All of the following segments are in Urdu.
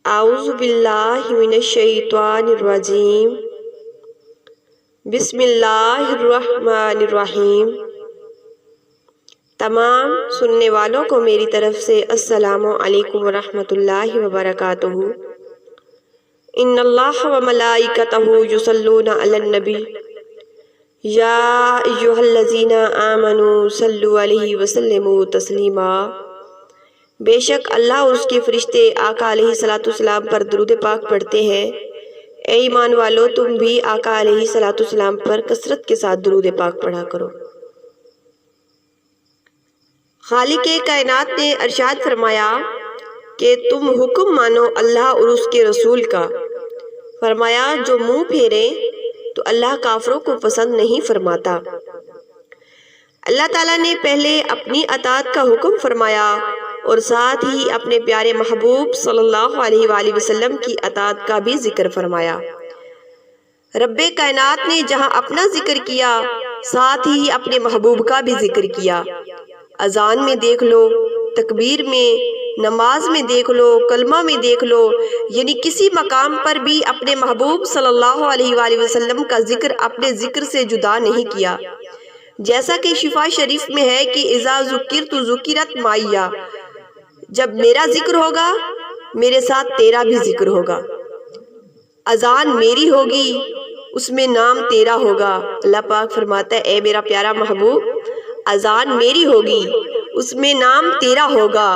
اعوذ باللہ من الشیطان الرجیم بسم اللہ الرحمن الرحیم۔ تمام سننے والوں کو میری طرف سے السلام علیکم ورحمۃ اللہ وبرکاتہ۔ ان اللہ و ملائکتہ یصلون علی النبی یا ایھا الذین آمنوا صلوا علیہ وسلموا تسلیما۔ بے شک اللہ اور اس کے فرشتے آقا علیہ الصلوۃ والسلام پر درود پاک پڑھتے ہیں۔ اے ایمان والو، تم بھی آقا علیہ الصلوۃ والسلام پر کثرت کے ساتھ درود پاک پڑھا کرو۔ خالق کائنات نے ارشاد فرمایا کہ تم حکم مانو اللہ اور اس کے رسول کا۔ فرمایا جو منہ پھیرے تو اللہ کافروں کو پسند نہیں فرماتا۔ اللہ تعالیٰ نے پہلے اپنی اطاعت کا حکم فرمایا اور ساتھ ہی اپنے پیارے محبوب صلی اللہ علیہ وآلہ وسلم کی اطاعت کا بھی ذکر فرمایا۔ رب کائنات نے جہاں اپنا ذکر کیا، ساتھ ہی اپنے محبوب کا بھی ذکر کیا۔ اذان میں دیکھ لو، تکبیر میں، نماز میں دیکھ لو، کلمہ میں دیکھ لو، یعنی کسی مقام پر بھی اپنے محبوب صلی اللہ علیہ وآلہ وسلم کا ذکر اپنے ذکر سے جدا نہیں کیا۔ جیسا کہ شفا شریف میں ہے کہ اذا ذکرت ذکرت معیا، جب میرا ذکر ہوگا میرے ساتھ تیرا بھی ذکر ہوگا۔ اذان میری ہوگی اس میں نام تیرا ہوگا۔ اللہ پاک فرماتا ہے اے میرا پیارا محبوب، اذان میری ہوگی اس میں نام تیرا ہوگا۔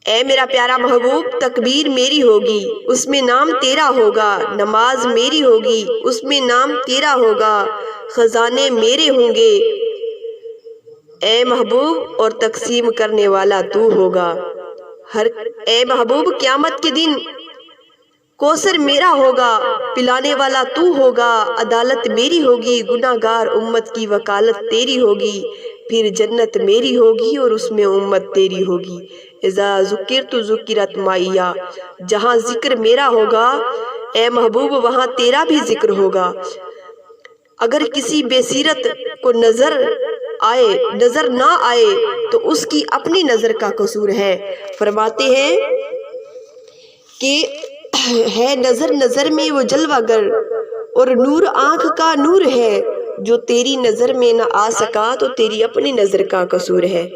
اے میرا پیارا محبوب، تکبیر میری ہوگی اس میں نام تیرا ہوگا۔ نماز میری ہوگی اس میں نام تیرا ہوگا۔ خزانے میرے ہوں گے اے محبوب، اور تقسیم کرنے والا تو ہوگا۔ اے محبوب، قیامت کے دن کوثر میرا ہوگا، پلانے والا تو ہوگا۔ عدالت میری ہوگی، گناہ گار امت کی وکالت تیری ہوگی۔ پھر جنت میری ہوگی اور اس میں امت تیری ہوگی۔ اذا ذکرت ذکرت معیا، جہاں ذکر میرا ہوگا اے محبوب وہاں تیرا بھی ذکر ہوگا۔ اگر کسی بے سیرت کو نظر نہ آئے تو اس کی اپنی نظر کا قصور ہے۔ فرماتے ہیں کہ ہے نظر میں وہ جلوہ گر، اور نور آنکھ کا نور ہے۔ جو تیری نظر میں نہ آ سکا تو تیری اپنی نظر کا قصور ہے۔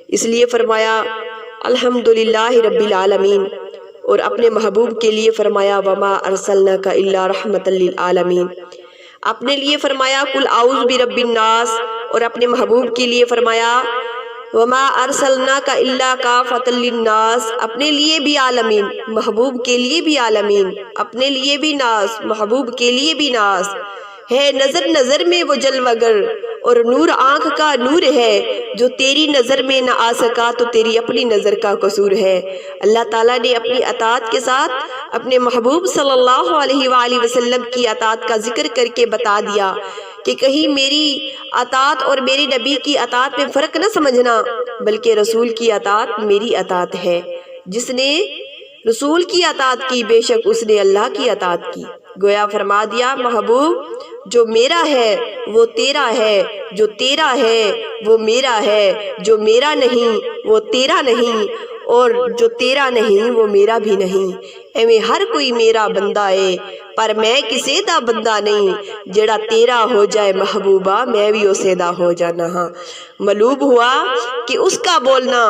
اس لیے فرمایا الحمدللہ رب العالمین، اور اپنے محبوب کے لیے فرمایا وما ارسلناک الا رحمۃ للعالمین۔ اپنے لیے فرمایا قل اعوذ برب الناس، اور اپنے محبوب کے لیے فرمایا وما ارسلناک الا کافۃ للناس۔ اپنے لیے بھی عالمین، محبوب کے لیے بھی عالمین، اپنے لیے بھی ناس، محبوب کے لیے بھی ناس۔ ہے نظر میں وہ جلوہ گر، اور نور آنکھ کا نور ہے۔ جو تیری نظر میں نہ آ سکا تو تیری اپنی نظر کا قصور ہے۔ اللہ تعالیٰ نے اپنی اطاعت کے ساتھ اپنے محبوب صلی اللہ علیہ وآلہ وسلم کی اطاعت کا ذکر کر کے بتا دیا کہ کہیں میری اطاعت اور میرے نبی کی اطاعت میں فرق نہ سمجھنا، بلکہ رسول کی اطاعت میری اطاعت ہے۔ جس نے رسول کی اطاعت کی بے شک اس نے اللہ کی اطاعت کی۔ گویا فرما دیا محبوب جو میرا ہے وہ تیرا ہے، جو تیرا ہے وہ میرا ہے، جو میرا نہیں وہ تیرا نہیں، اور جو تیرا نہیں وہ میرا بھی نہیں۔ ایویں ہر کوئی میرا بندہ ہے پر میں کسے دا بندہ نہیں۔ جڑا تیرا ہو جائے محبوبہ میں بھی اسے دا ہو جانا ہاں۔ معلوم ہوا کہ اس کا بولنا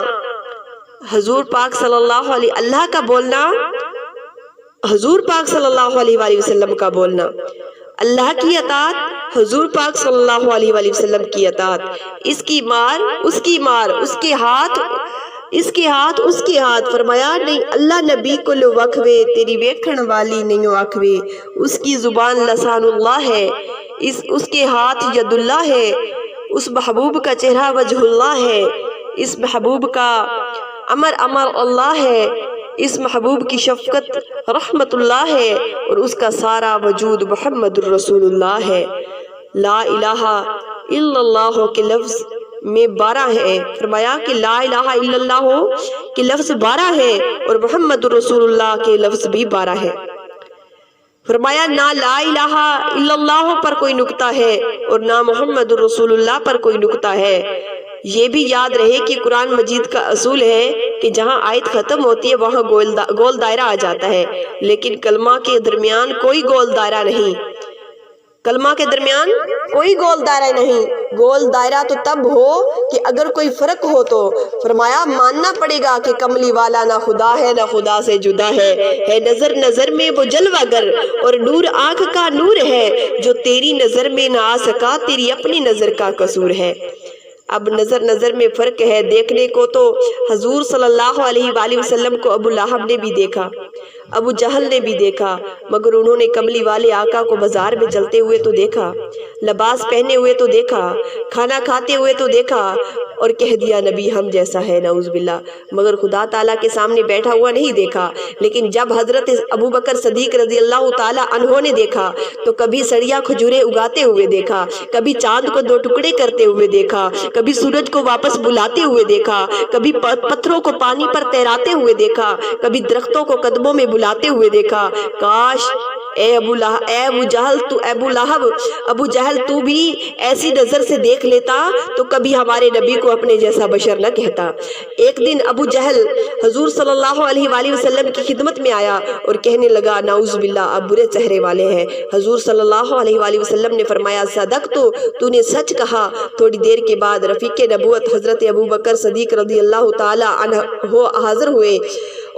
حضور پاک صلی اللہ علیہ اللہ کا بولنا، حضور پاک صلی اللہ علیہ وآلہ وسلم کا بولنا، اللہ کی اطاعت، حضور پاک صلی اللہ علیہ وآلہ وسلم کی اطاعت، اس کی مار اس کی مار، اس کے ہاتھ اس کے ہاتھ اس کے ہاتھ۔ فرمایا نہیں اللہ نبی کو لو وکھوے، تیری ویکھن والی نہیں آکھوے۔ اس کی زبان لسان اللہ ہے، اس کے ہاتھ ید اللہ ہے، اس محبوب کا چہرہ وجہ اللہ ہے، اس محبوب کا امر اللہ ہے، اس محبوب کی شفقت رحمت اللہ ہے، اور اس کا سارا وجود محمد الرسول اللہ ہے۔ لا الہ الا اللہ کے لفظ میں 12 ہے۔ فرمایا کہ لا الہ الا اللہ کے لفظ 12 ہے اور محمد الرسول اللہ کے لفظ بھی 12 ہے۔ فرمایا نہ لا الہ الا اللہ پر کوئی نقطہ ہے اور نہ محمد الرسول اللہ پر کوئی نقطہ ہے۔ یہ بھی یاد رہے کہ قرآن مجید کا اصول ہے کہ جہاں آیت ختم ہوتی ہے وہاں گول دائرہ آ جاتا ہے، لیکن کلمہ کے درمیان کوئی گول دائرہ نہیں، کلمہ کے درمیان کوئی گول دائرہ نہیں۔ گول دائرہ تو تب ہو کہ اگر کوئی فرق ہو تو فرمایا ماننا پڑے گا کہ کملی والا نہ خدا ہے نہ خدا سے جدا ہے نظر نظر میں وہ جلوہ گر اور نور آنکھ کا نور ہے، جو تیری نظر میں نہ آ سکا تیری اپنی نظر کا قصور ہے۔ اب نظر نظر میں فرق ہے۔ دیکھنے کو تو حضور صلی اللہ علیہ وآلہ وسلم کو ابو لہب نے بھی دیکھا، ابو جہل نے بھی دیکھا، مگر انہوں نے کملی والے آقا کو بازار میں چلتے ہوئے تو دیکھا، لباس پہنے ہوئے تو دیکھا، کھانا کھاتے ہوئے تو دیکھا اور کہہ دیا نبی ہم جیسا ہے، نعوذ باللہ، مگر خدا تعالیٰ کے سامنے بیٹھا ہوا نہیں دیکھا۔ لیکن جب حضرت ابو بکر صدیق رضی اللہ تعالیٰ عنہ نے دیکھا تو کبھی سڑیا کھجورے اگاتے ہوئے دیکھا، کبھی چاند کو 2 ٹکڑے کرتے ہوئے دیکھا، کبھی سورج کو واپس بلاتے ہوئے دیکھا، کبھی پتھروں کو پانی پر تیراتے ہوئے دیکھا، کبھی درختوں کو قدموں میں بلاتے ہوئے دیکھا۔ کاش اے ابو جہل تو بھی ایسی نظر سے دیکھ لیتا تو کبھی ہمارے نبی کو اپنے جیسا بشر نہ کہتا۔ ایک دن ابو جہل حضور صلی اللہ علیہ وآلہ وسلم کی خدمت میں آیا اور کہنے لگا نعوذ باللہ آپ برے چہرے والے ہیں۔ حضور صلی اللہ علیہ وآلہ وسلم نے فرمایا صدق تو نے سچ کہا۔ تھوڑی دیر کے بعد رفیق نبوت حضرت ابو بکر صدیق رضی اللہ تعالی عنہ حاضر ہوئے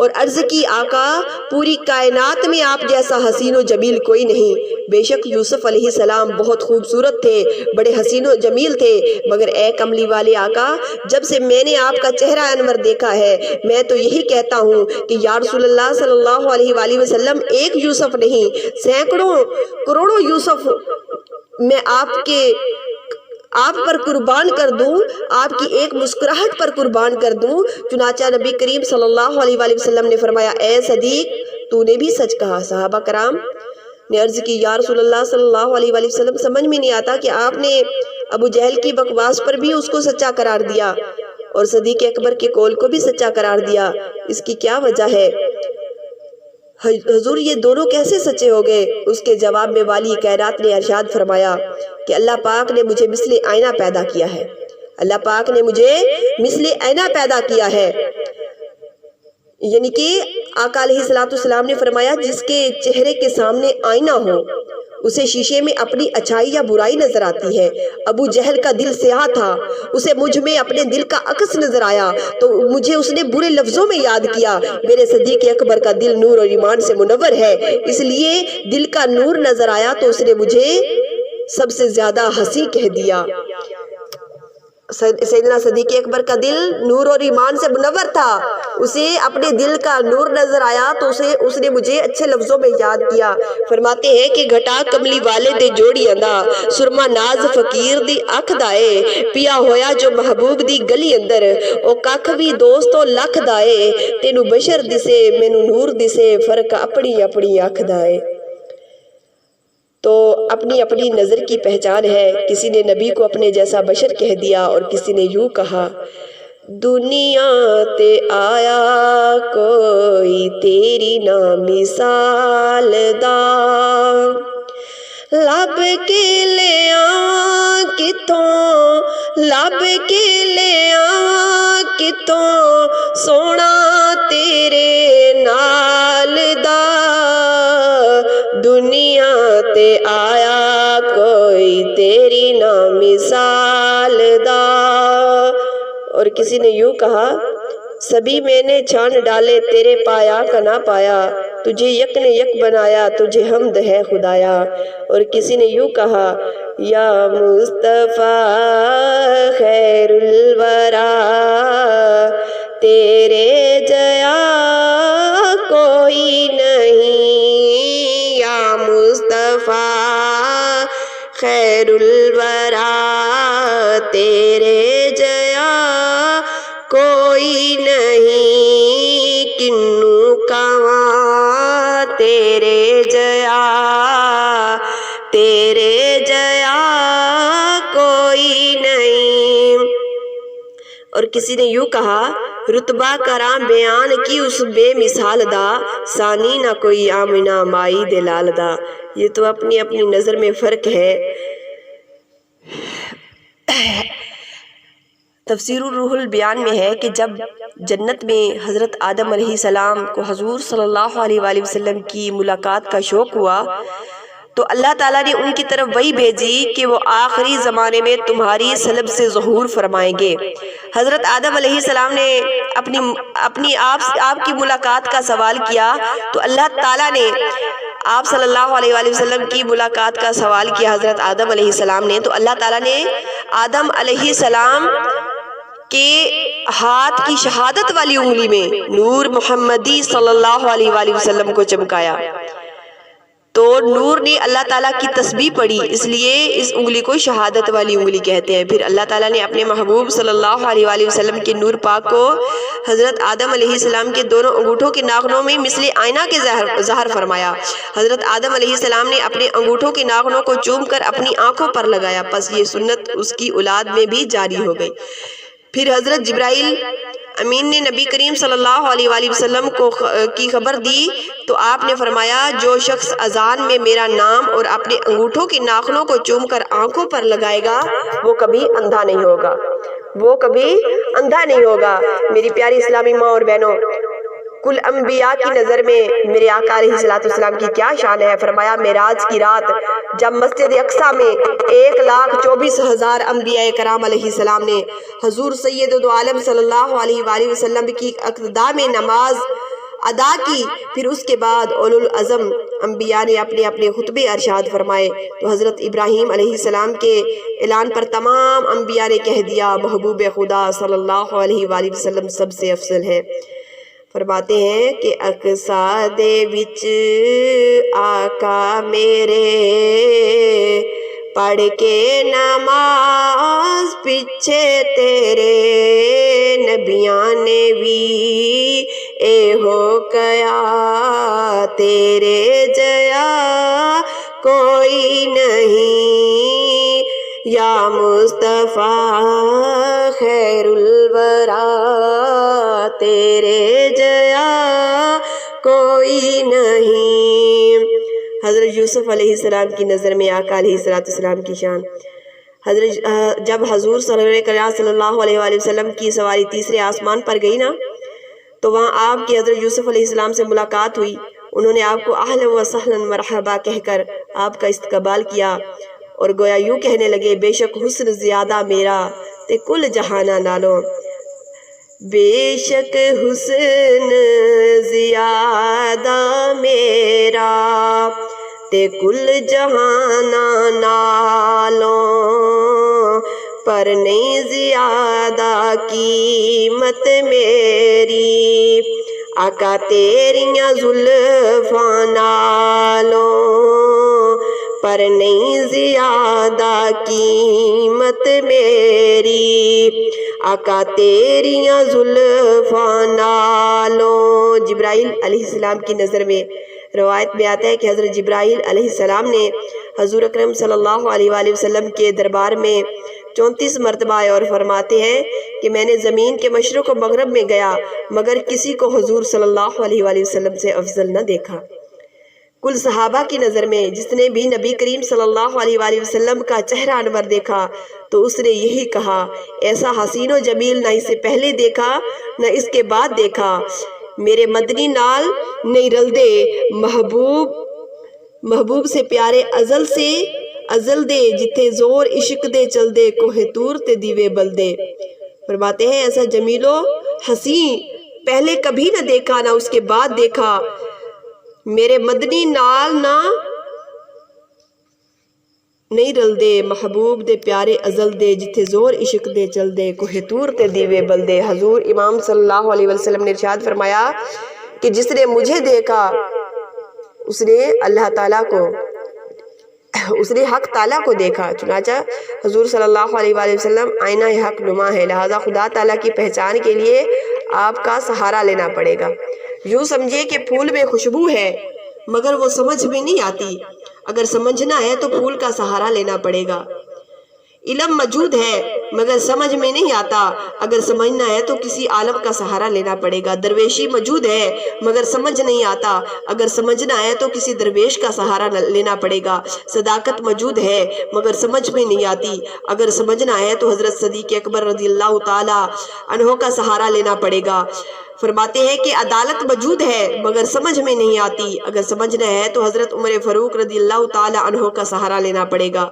اور عرض کی آقا پوری کائنات میں آپ جیسا حسین و جمیل کوئی نہیں۔ بے شک یوسف علیہ السلام بہت خوبصورت تھے، بڑے حسین و جمیل تھے، مگر اے کملی والے آقا جب سے میں نے آپ کا چہرہ انور دیکھا ہے میں تو یہی کہتا ہوں کہ یا رسول اللہ صلی اللہ علیہ وآلہ وسلم ایک یوسف نہیں سینکڑوں کروڑوں یوسف میں آپ پر قربان کر دوں، آپ کی ایک مسکراہٹ پر قربان کر دوں۔ چنانچہ نبی کریم صلی اللہ علیہ وآلہ وسلم نے فرمایا اے صدیق تو نے بھی سچ کہا۔ صحابہ کرام نے عرض کی یا رسول اللہ صلی اللہ علیہ وآلہ وسلم سمجھ میں نہیں آتا کہ آپ نے ابو جہل کی بکواس پر بھی اس کو سچا قرار دیا اور صدیق اکبر کے قول کو بھی سچا قرار دیا، اس کی کیا وجہ ہے؟ حضور یہ دونوں کیسے سچے ہو گئے؟ اس کے جواب میں والی کائنات نے ارشاد فرمایا کہ اللہ پاک نے مجھے مثل آئینہ پیدا کیا ہے، اللہ پاک نے مجھے مثل آئینہ پیدا کیا ہے، یعنی کہ آقا علیہ السلام نے فرمایا جس کے چہرے کے سامنے آئینہ ہو اسے شیشے میں اپنی اچھائی یا برائی نظر آتی ہے۔ ابو جہل کا دل سیاہ تھا، اسے مجھ میں اپنے دل کا عکس نظر آیا تو مجھے اس نے برے لفظوں میں یاد کیا۔ میرے صدیق اکبر کا دل نور اور ایمان سے منور ہے، اس لیے دل کا نور نظر آیا تو اس نے مجھے سب سے زیادہ ہنسی کہہ دیا۔ سیدنا صدیق اکبر کا دل نور اور ایمان سے منور تھا، اسے اپنے دل کا نور نظر آیا تو اس نے مجھے اچھے لفظوں میں یاد کیا۔ فرماتے ہیں کہ گھٹا کملی والے دے جوڑی اندا سرما ناز فقیر دی اکھ دائے پیا ہویا جو محبوب دی گلی اندر او ککھ بھی دوستو لکھ دائے تینو بشر دسے مینو نور دسے فرق اپنی اپنی اکھ دائے۔ تو اپنی اپنی نظر کی پہچان ہے۔ کسی نے نبی کو اپنے جیسا بشر کہہ دیا اور کسی نے یوں کہا دنیا تے آیا کوئی تیری نا مثال دا لب کے لے آواں کتوں لب کے لے آواں کتوں سونا تیرے نال دا دنیا تے آیا کوئی تیری نا مثال دا۔ اور کسی نے یوں کہا سبھی میں نے چھان ڈالے تیرے پایا کا نہ پایا تجھے یک نے یک بنایا تجھے حمد ہے خدایا۔ اور کسی نے یوں کہا یا مصطفیٰ خیر الورا تیرے جیا کوئی نہیں، یا مصطفیٰ خیر الورا تیرے جیا کوئی نہیں، کنوں کواں تیرے جیا کوئی نہیں۔ اور کسی نے یوں کہا رتبہ کراں بیان کی اس بے مثال دا ثانی نہ کوئی آمنہ مائی دے لال دا۔ یہ تو اپنی اپنی نظر میں فرق ہے۔ تفسیر الروح البیان میں ہے کہ جب جنت میں حضرت آدم علیہ السلام کو حضور صلی اللہ علیہ وآلہ وسلم کی ملاقات کا شوق ہوا تو اللہ تعالیٰ نے ان کی طرف وحی بھیجی کہ وہ آخری زمانے میں تمہاری صلب سے ظہور فرمائیں گے۔ حضرت آدم علیہ السلام نے اپنی آپ کی ملاقات کا سوال کیا تو اللہ تعالیٰ نے آپ صلی اللہ علیہ وآلہ وسلم کی ملاقات کا سوال کیا حضرت آدم علیہ السلام نے، تو اللہ تعالیٰ نے آدم علیہ السلام کے ہاتھ کی شہادت والی انگلی میں نور محمدی صلی اللہ علیہ وآلہ وسلم کو چمکایا، تو نور نے اللہ تعالیٰ کی تسبیح پڑھی، اس لیے اس انگلی کو شہادت والی انگلی کہتے ہیں۔ پھر اللہ تعالیٰ نے اپنے محبوب صلی اللہ علیہ وآلہ وسلم کے نور پاک کو حضرت آدم علیہ السلام کے دونوں انگوٹھوں کے ناخنوں میں مثل آئینہ کے ظاہر فرمایا۔ حضرت آدم علیہ السلام نے اپنے انگوٹھوں کے ناخنوں کو چوم کر اپنی آنکھوں پر لگایا، پس یہ سنت اس کی اولاد میں بھی جاری ہو گئی۔ پھر حضرت جبرائیل امین نے نبی کریم صلی اللہ علیہ وآلہ وسلم کی خبر دی تو آپ نے فرمایا، جو شخص اذان میں میرا نام اور اپنے انگوٹھوں کے ناخنوں کو چوم کر آنکھوں پر لگائے گا وہ کبھی اندھا نہیں ہوگا، وہ کبھی اندھا نہیں ہوگا۔ میری پیاری اسلامی ماں اور بہنوں، کل انبیاء کی نظر میں میرے آقا علیہ السلام کی کیا شان ہے۔ فرمایا معراج کی رات جب مسجد اقصیٰ میں 1,24,000 انبیاء کرام علیہ السلام نے حضور سید دو عالم صلی اللہ علیہ وآلہ وسلم کی اقتداء میں نماز ادا کی، پھر اس کے بعد اولو العزم انبیاء نے اپنے اپنے خطبے ارشاد فرمائے، تو حضرت ابراہیم علیہ السلام کے اعلان پر تمام انبیاء نے کہہ دیا محبوب خدا صلی اللہ علیہ وآلہ وسلم سب سے افضل ہے۔ فرماتے ہیں کہ اقصیٰ دے وچ آقا میرے پڑھ کے نماز پیچھے تیرے نبیاں نے بھی اے ہو کیا، تیرے جیا کوئی نہیں یا مصطفیٰ خیر الورا، تیرے جیا کوئی نہیں۔ حضرت یوسف علیہ السلام کی نظر میں آقا علیہ السلام کی شان۔ جب حضور صلی اللہ علیہ وآلہ وسلم کی سواری تیسرے آسمان پر گئی نا تو وہاں آپ کی حضرت یوسف علیہ السلام سے ملاقات ہوئی، انہوں نے آپ کو اہلا و سہلا مرحبا کہہ کر آپ کا استقبال کیا اور گویا یوں کہنے لگے، بے شک حسن زیادہ میرا تے کل جہانہ نالو، بے شک حسن زیادہ میرا تے کل جہانہ نالو، پر نہیں زیادہ قیمت میری آقا تیریاں زلفاں نالو، پر نہیں زیادہ قیمت میری آقا تیریاں زلفاں نالو۔ جبرائیل علیہ السلام کی نظر میں روایت میں آتا ہے کہ حضرت جبرائیل علیہ السلام نے حضور اکرم صلی اللہ علیہ وآلہ وسلم کے دربار میں 34 مرتبہ آئے اور فرماتے ہیں کہ میں نے زمین کے مشرق و مغرب میں گیا مگر کسی کو حضور صلی اللہ علیہ وآلہ وسلم سے افضل نہ دیکھا۔ کل صحابہ کی نظر میں جس نے بھی نبی کریم صلی اللہ علیہ وآلہ وسلم کا چہرہ انور دیکھا تو اس نے یہی کہا، ایسا حسین و جمیل نہ اسے پہلے دیکھا نہ اس کے بعد دیکھا، میرے مدنی نال نہیں رل دے محبوب سے پیارے ازل دے جتھے زور عشق دے چل دے کوہ طور تے دیوے بل دے۔ فرماتے ہیں ایسا جمیل و حسین پہلے کبھی نہ دیکھا نہ اس کے بعد دیکھا، میرے مدنی نال نہ نہیں رل دے محبوب دے پیارے ازل دے جتھے زور عشق دے چل دے کوہ طور تے دیوے بل دے۔ حضور امام صلی اللہ علیہ وسلم نے ارشاد فرمایا کہ جس نے مجھے دیکھا اس نے اللہ تعالیٰ کو، اس نے حق تعالیٰ کو دیکھا۔ چنانچہ حضور صلی اللہ علیہ وآلہ وسلم آئینہ حق نما ہے، لہذا خدا تعالیٰ کی پہچان کے لیے آپ کا سہارا لینا پڑے گا۔ یوں سمجھے کہ پھول میں خوشبو ہے مگر وہ سمجھ میں نہیں آتی، اگر سمجھنا ہے تو پھول کا سہارا لینا پڑے گا۔ علم موجود ہے مگر سمجھ میں نہیں آتا، اگر سمجھنا ہے تو کسی عالم کا سہارا لینا پڑے گا۔ درویشی موجود ہے مگر سمجھ نہیں آتا، اگر سمجھنا ہے تو کسی درویش کا سہارا لینا پڑے گا۔ صداقت موجود ہے مگر سمجھ میں نہیں آتی، اگر سمجھنا ہے تو حضرت صدیق اکبر رضی اللہ تعالی عنہ کا سہارا لینا پڑے گا۔ فرماتے ہیں کہ عدالت موجود ہے مگر سمجھ میں نہیں آتی، اگر سمجھنا ہے تو حضرت عمر فاروق رضی اللہ تعالی عنہ کا سہارا لینا پڑے گا۔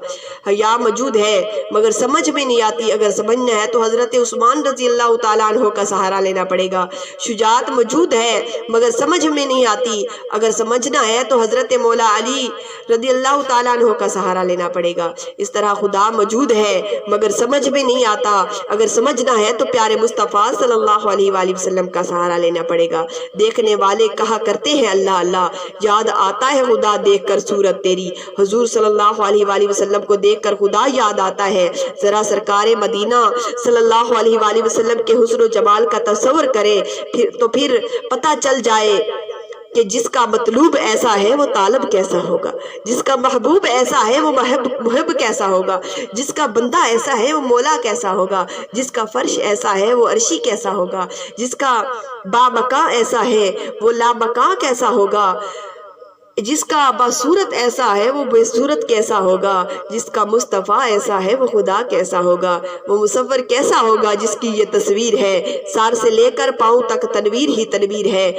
حیا موجود ہے مگر سمجھ میں نہیں آتی، اگر سمجھنا ہے تو حضرت عثمان رضی اللہ تعالی عنہ کا سہارا لینا پڑے گا۔ شجاعت موجود ہے مگر سمجھ میں نہیں آتی، اگر سمجھنا ہے تو حضرت مولا علی رضی اللہ تعالی عنہ کا سہارا لینا پڑے گا۔ اس طرح خدا موجود ہے مگر سمجھ میں نہیں آتا، اگر سمجھنا ہے تو پیارے مصطفیٰ صلی اللہ علیہ وآلہ وسلم کا سہارا لینا پڑے گا۔ دیکھنے والے کہا کرتے ہیں اللہ اللہ، یاد آتا ہے خدا دیکھ کر صورت تیری۔ حضور صلی اللہ علیہ وآلہ وسلم کو دیکھ کر خدا یاد آتا ہے۔ ذرا سرکار مدینہ صلی اللہ علیہ وآلہ وسلم کے حسن و جمال کا تصور کرے تو پھر پتہ چل جائے کہ جس کا مطلوب ایسا ہے وہ طالب کیسا ہوگا، جس کا محبوب ایسا ہے وہ محب کیسا ہوگا، جس کا بندہ ایسا ہے وہ مولا کیسا ہوگا، جس کا فرش ایسا ہے وہ عرشی کیسا ہوگا، جس کا بابقا ایسا ہے وہ لابقا کیسا ہوگا، جس کا باصورت ایسا ہے وہ بے صورت کیسا ہوگا، جس کا مصطفیٰ ایسا ہے وہ خدا کیسا ہوگا، وہ مصور کیسا ہوگا جس کی یہ تصویر ہے، سار سے لے کر پاؤں تک تنویر ہی تنویر ہے،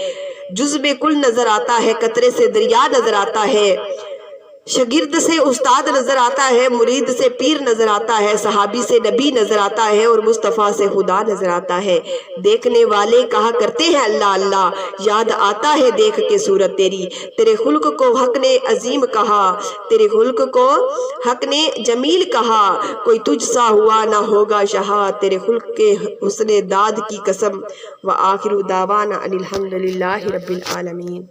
جز میں کل نظر آتا ہے، قطرے سے دریا نظر آتا ہے، شاگرد سے استاد نظر آتا ہے، مرید سے پیر نظر آتا ہے، صحابی سے نبی نظر آتا ہے اور مصطفیٰ سے خدا نظر آتا ہے۔ دیکھنے والے کہا کرتے ہیں اللہ اللہ، یاد آتا ہے دیکھ کے صورت تیری۔ تیرے خلق کو حق نے عظیم کہا، تیرے خلق کو حق نے جمیل کہا، کوئی تجھ سا ہوا نہ ہوگا شہا، تیرے خلق کے حسن داد کی قسم۔ وآخر دعوانا ان الحمد للہ رب العالمین۔